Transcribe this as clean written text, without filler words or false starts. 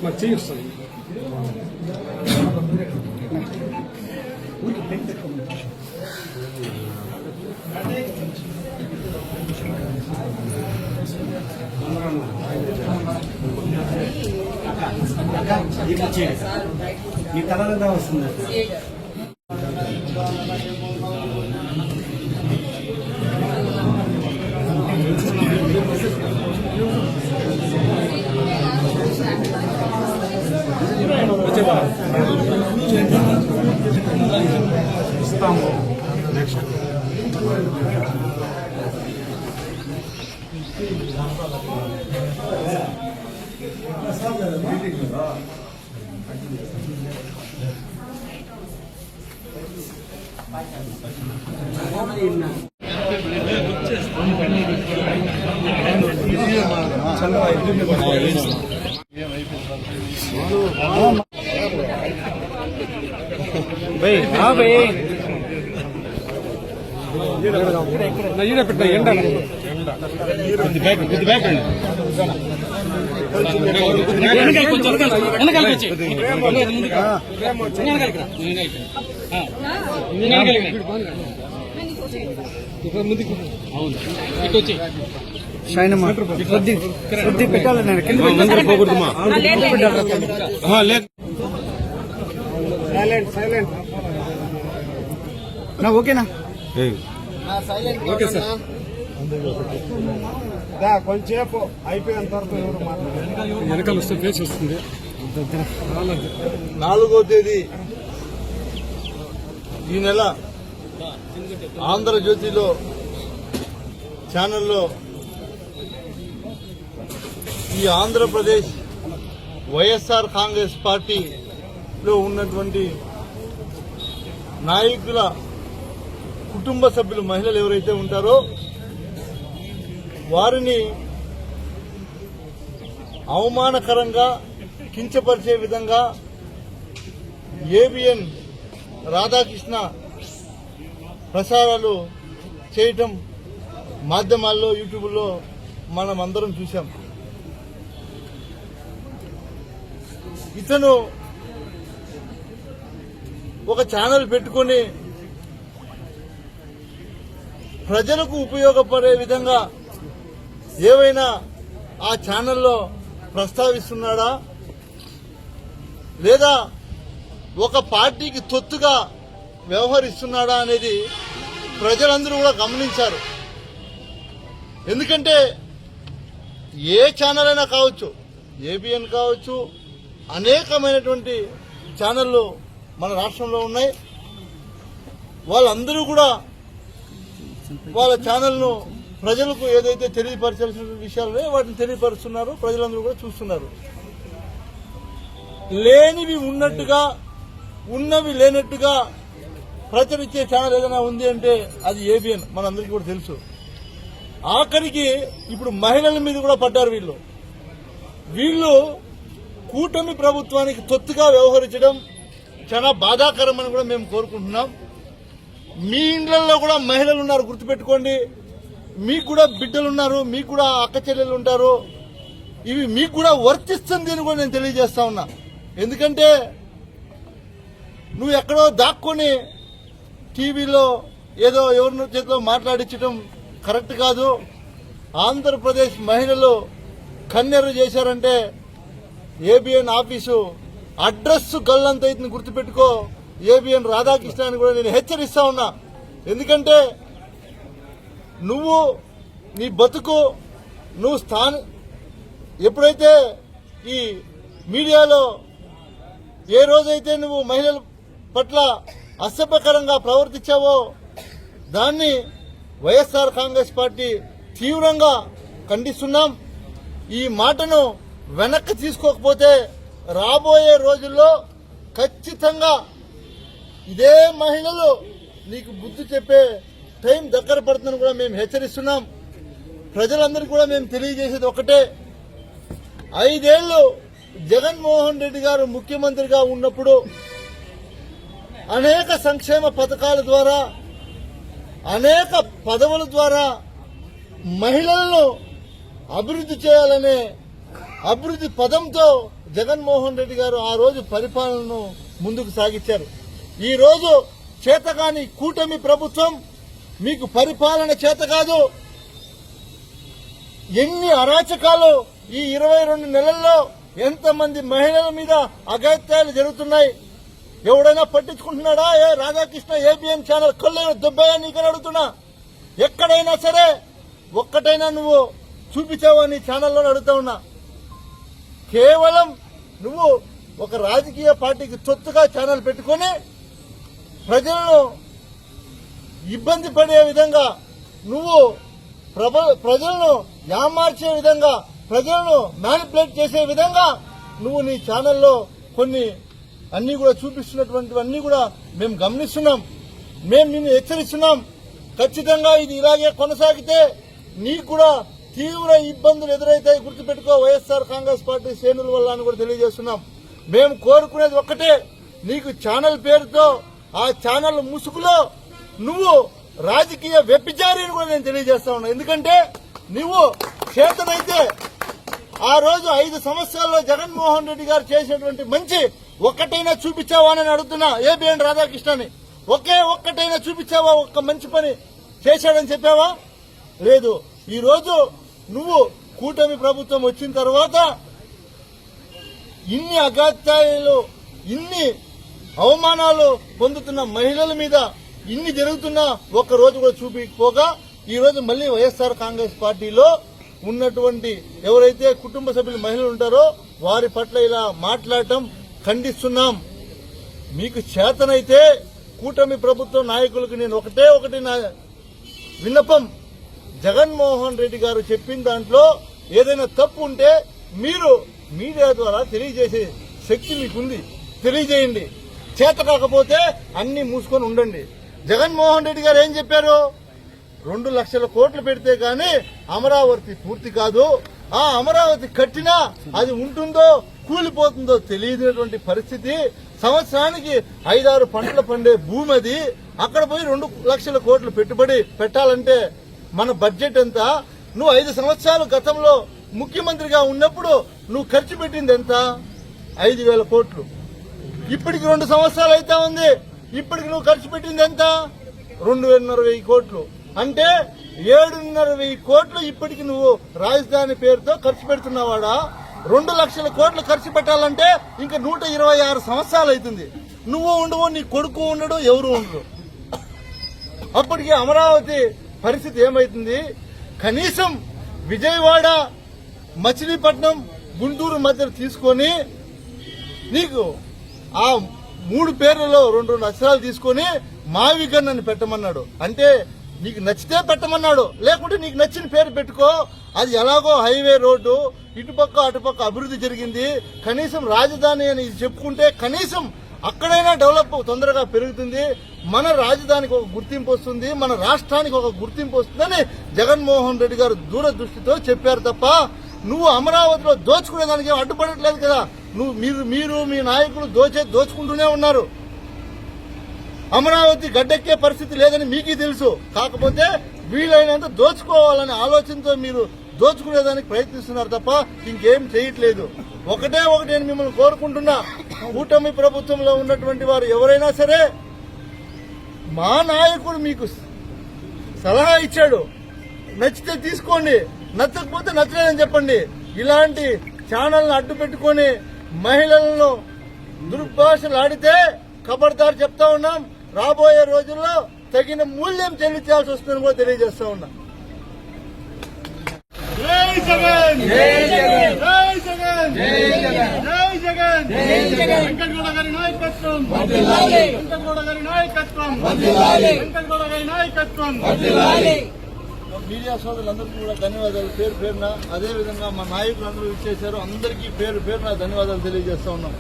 మరి చేయిస్తాను మీ కలర్ వస్తుంది. ఇస్తాము నెక్స్ట్ ఈడ పెట్ట ఎండ ఓకేనా? Okay sir. కొంచెంసేపు అయిపోయినంత వరకు ఎవరు మాట్లాడారు? వెనకాల వస్తే ఫేస్ వస్తుంది. 4వ తేదీ ఈ నెల ఆంధ్రజ్యోతిలో ఛానల్లో ఈ ఆంధ్రప్రదేశ్ వైఎస్ఆర్ కాంగ్రెస్ పార్టీలో ఉన్నటువంటి నాయకుల కుటుంబ సభ్యులు మహిళలు ఎవరైతే ఉంటారో వారిని అవమానకరంగా కించపరిచే విధంగా ఏబిఎన్ రాధాకృష్ణ ప్రసారాలు చేయటం మాధ్యమాల్లో యూట్యూబ్లో మనం అందరం చూశాం. ఇతను ఒక ఛానల్ పెట్టుకొని ప్రజలకు ఉపయోగపడే విధంగా ఏవైనా ఆ ఛానల్లో ప్రస్తావిస్తున్నాడా లేదా ఒక పార్టీకి తొత్తుగా వ్యవహరిస్తున్నాడా అనేది ప్రజలందరూ కూడా గమనించారు. ఎందుకంటే ఏ ఛానల్ అయినా కావచ్చు, ఏబిఎన్ కావచ్చు, అనేకమైనటువంటి ఛానళ్ళు మన రాష్ట్రంలో ఉన్నాయి. వాళ్ళందరూ కూడా వాళ్ళ ఛానల్ను ప్రజలకు ఏదైతే తెలియపరచాల్సిన విషయాలు వాటిని తెలియపరుస్తున్నారు. ప్రజలందరూ కూడా చూస్తున్నారు. లేనివి ఉన్నట్టుగా, ఉన్నవి లేనట్టుగా ప్రచురించే ఛానల్ ఏదైనా ఉంది అంటే అది ఏబిఎన్. మనందరికీ కూడా తెలుసు. ఆఖరికి ఇప్పుడు మహిళల మీద కూడా పడ్డారు వీళ్ళు కూటమి ప్రభుత్వానికి తొత్తుగా వ్యవహరించడం చాలా బాధాకరమని కూడా మేము కోరుకుంటున్నాం. మీ ఇండ్లలో కూడా మహిళలు ఉన్నారు, గుర్తుపెట్టుకోండి. మీకు కూడా బిడ్డలున్నారు, మీకు కూడా అక్క చెల్లెలు ఉంటారు. ఇవి మీకు కూడా వర్తిస్తుంది అని కూడా నేను తెలియజేస్తా ఉన్నా. ఎందుకంటే నువ్వు ఎక్కడో దాక్కొని టీవీలో ఏదో ఎవరి చేతిలో మాట్లాడించడం కరెక్ట్ కాదు. ఆంధ్రప్రదేశ్ మహిళలు కన్నెర్ర చేశారంటే ఏబిఎన్ ఆఫీసు అడ్రస్ గల్లంత అయితే గుర్తుపెట్టుకో. ఏబిఎన్ రాధాకృష్ణ అని కూడా నేను హెచ్చరిస్తా ఉన్నా. ఎందుకంటే నువ్వు నీ బతుకు నువ్వు ఎప్పుడైతే ఈ మీడియాలో ఏ రోజైతే నువ్వు మహిళల పట్ల అసభ్యకరంగా ప్రవర్తించావో దాన్ని వైఎస్ఆర్ కాంగ్రెస్ పార్టీ తీవ్రంగా ఖండిస్తున్నాం. ఈ మాటను వెనక్కి తీసుకోకపోతే రాబోయే రోజుల్లో ఖచ్చితంగా ఇదే మహిళలు నీకు బుద్ధి చెప్పే టైం దగ్గర పడుతుందని కూడా మేము హెచ్చరిస్తున్నాం. ప్రజలందరికీ కూడా మేము తెలియజేసేది ఒకటే, 5 ఏళ్లు జగన్మోహన్ రెడ్డి గారు ముఖ్యమంత్రిగా ఉన్నప్పుడు అనేక సంక్షేమ పథకాల ద్వారా, అనేక పదవుల ద్వారా మహిళలను అభివృద్ధి చేయాలనే అభివృద్ధి పదంతో జగన్మోహన్ రెడ్డి గారు ఆ రోజు పరిపాలనను ముందుకు సాగించారు. ఈ రోజు చేతగాని కూటమి ప్రభుత్వం మీకు పరిపాలన చేత కాదు. ఎన్ని అరాచకాలు ఈ 22 నెలల్లో ఎంతమంది మహిళల మీద అఘాయిత్యాలు జరుగుతున్నాయి. ఎవడైనా పట్టించుకుంటున్నాడా? రాధాకృష్ణ ఏబిఎన్ ఛానల్ కళ్ళు దెబ్బయా నీకని అడుగుతున్నా. ఎక్కడైనా సరే ఒక్కటైనా నువ్వు చూపించావా నీ ఛానల్లో అడుగుతా ఉన్నా. కేవలం నువ్వు ఒక రాజకీయ పార్టీకి తొత్తుగా ఛానల్ పెట్టుకుని ప్రజలను ఇబ్బంది పడే విధంగా, నువ్వు ప్రజలను యామార్చే విధంగా, ప్రజలను మ్యానిపులేట్ చేసే విధంగా నువ్వు నీ ఛానల్లో కొన్ని అన్ని కూడా చూపిస్తున్నటువంటివన్నీ కూడా మేము గమనిస్తున్నాం. మేము నిన్ను హెచ్చరిస్తున్నాం. ఖచ్చితంగా ఇది ఇలాగే కొనసాగితే నీకు కూడా తీవ్ర ఇబ్బందులు ఎదురైతాయి. గుర్తుపెట్టుకో, వైఎస్ఆర్ కాంగ్రెస్ పార్టీ శ్రేణుల వల్ల అని కూడా తెలియజేస్తున్నాం. మేము కోరుకునేది ఒక్కటే, నీకు ఛానల్ పేరుతో ఆ ఛానల్ ముసుగులో నువ్వు రాజకీయ వ్యభిచారిని కూడా నేను తెలియజేస్తా ఉన్నా. ఎందుకంటే నువ్వు చేతనైతే ఆ రోజు 5 సంవత్సరాల్లో జగన్మోహన్ రెడ్డి గారు చేసినటువంటి మంచి ఒక్కటైనా చూపించావా అని అడుగుతున్నా. ఏబిఎన్ రాధాకృష్ణని ఒక్కటైనా చూపించావా? ఒక్క మంచి పని చేశాడని చెప్పావా? లేదు. ఈ రోజు నువ్వు కూటమి ప్రభుత్వం వచ్చిన తర్వాత ఇన్ని అఘాత్యాలు, ఇన్ని అవమానాలు పొందుతున్న మహిళల మీద ఇన్ని జరుగుతున్నా ఒక్క రోజు కూడా చూపించకపోగా ఈ రోజు మళ్లీ వైఎస్ఆర్ కాంగ్రెస్ పార్టీలో ఉన్నటువంటి ఎవరైతే కుటుంబ సభ్యులు మహిళలు ఉంటారో వారి పట్ల ఇలా మాట్లాడటం ఖండిస్తున్నాం. మీకు చేతనైతే కూటమి ప్రభుత్వ నాయకులకు నేను ఒకటి నా విన్నపం, జగన్మోహన్ రెడ్డి గారు చెప్పిన దాంట్లో ఏదైనా తప్పు ఉంటే మీరు మీడియా ద్వారా తెలియజేసే శక్తి మీకుంది, తెలియజేయండి. చేత కాకపోతే అన్ని మూసుకొని ఉండండి. జగన్మోహన్ రెడ్డి గారు ఏం చెప్పారు? 2 లక్షల కోట్లు పెడితే గాని అమరావతి పూర్తి కాదు. ఆ అమరావతి కట్టినా అది ఉంటుందో కూలిపోతుందో తెలియనటువంటి పరిస్థితి. సంవత్సరానికి 5-6 పంటలు పండే భూమి అది. అక్కడ పోయి 2 లక్షల కోట్లు పెట్టుబడి పెట్టాలంటే మన బడ్జెట్ ఎంత? నువ్వు 5 సంవత్సరాలు గతంలో ముఖ్యమంత్రిగా ఉన్నప్పుడు నువ్వు ఖర్చు పెట్టింది ఎంత? 5,000 కోట్లు. ఇప్పటికి 2 సంవత్సరాలు అయితే ఉంది. ఇప్పటికి నువ్వు ఖర్చు పెట్టింది ఎంత? 2,500 కోట్లు. అంటే 7,500 కోట్లు ఇప్పటికి నువ్వు రాజధాని పేరుతో ఖర్చు పెడుతున్నావాడా? 2 లక్షల కోట్లు ఖర్చు పెట్టాలంటే ఇంకా 126 సంవత్సరాలు అవుతుంది. నువ్వు ఉండవు, నీ కొడుకు ఉండడు, ఎవరు ఉండరు. అప్పటికి అమరావతి పరిస్థితి ఏమైతుంది? కనీసం విజయవాడ, మచిలీపట్నం, గుంటూరు మధ్య తీసుకొని నీకు ఆ 3 పేర్లలో 2 అక్షరాలు తీసుకొని మావిగన్ అని పెట్టమన్నాడు. అంటే నీకు నచ్చితే పెట్టమన్నాడు, లేకుంటే నీకు నచ్చిన పేరు పెట్టుకో. అది ఎలాగో హైవే రోడ్డు, ఇటుపక్క అటుపక్క అభివృద్ధి జరిగింది. కనీసం రాజధాని అని చెప్పుకుంటే కనీసం అక్కడైనా డెవలప్ తొందరగా పెరుగుతుంది. మన రాజధానికి ఒక గుర్తింపు వస్తుంది, మన రాష్ట్రానికి ఒక గుర్తింపు వస్తుందని జగన్మోహన్ రెడ్డి గారు దూరదృష్టితో చెప్పారు తప్ప నువ్వు అమరావతిలో దోచుకునేదానికి ఏం అడ్డుపడట్లేదు కదా. మీరు మీ నాయకులు దోచుకుంటూనే ఉన్నారు. అమరావతి గడ్డెక్కే పరిస్థితి లేదని మీకీ తెలుసు. కాకపోతే వీలైనంత దోచుకోవాలనే ఆలోచనతో మీరు దోచుకునేదానికి ప్రయత్నిస్తున్నారు తప్ప ఇంకేం చేయట్లేదు. ఒకటే నేను మిమ్మల్ని కోరుకుంటున్నా, కూటమి ప్రభుత్వంలో ఉన్నటువంటి వారు ఎవరైనా సరే, మా నాయకుడు మీకు సలహా ఇచ్చాడు, నచ్చితే తీసుకోండి, నచ్చకపోతే నచ్చలేదని చెప్పండి. ఇలాంటి ఛానల్ని అడ్డు పెట్టుకుని మహిళలను దుర్భాషలు ఆడితే ఖబర్దార్ చెప్తా ఉన్నాం. రాబోయే రోజుల్లో తగిన మూల్యం చెల్లించాల్సి వస్తుందని కూడా తెలియజేస్తా ఉన్నా. జై జగన్, జై జగన్, జై జగన్, జై జగన్, జై జగన్. వెంకటగౌడ గారి నాయకత్వం వర్ధిల్లాలి, వెంకటగౌడ గారి నాయకత్వం వర్ధిల్లాలి, వెంకటగౌడ గారి నాయకత్వం వర్ధిల్లాలి. మీడియా సోదరులందరికీ కూడా ధన్యవాదాలు పేరున. అదేవిధంగా మా నాయకులందరూ ఇచ్చేశారు, అందరికీ పేరున ధన్యవాదాలు తెలియజేస్తా ఉన్నాం.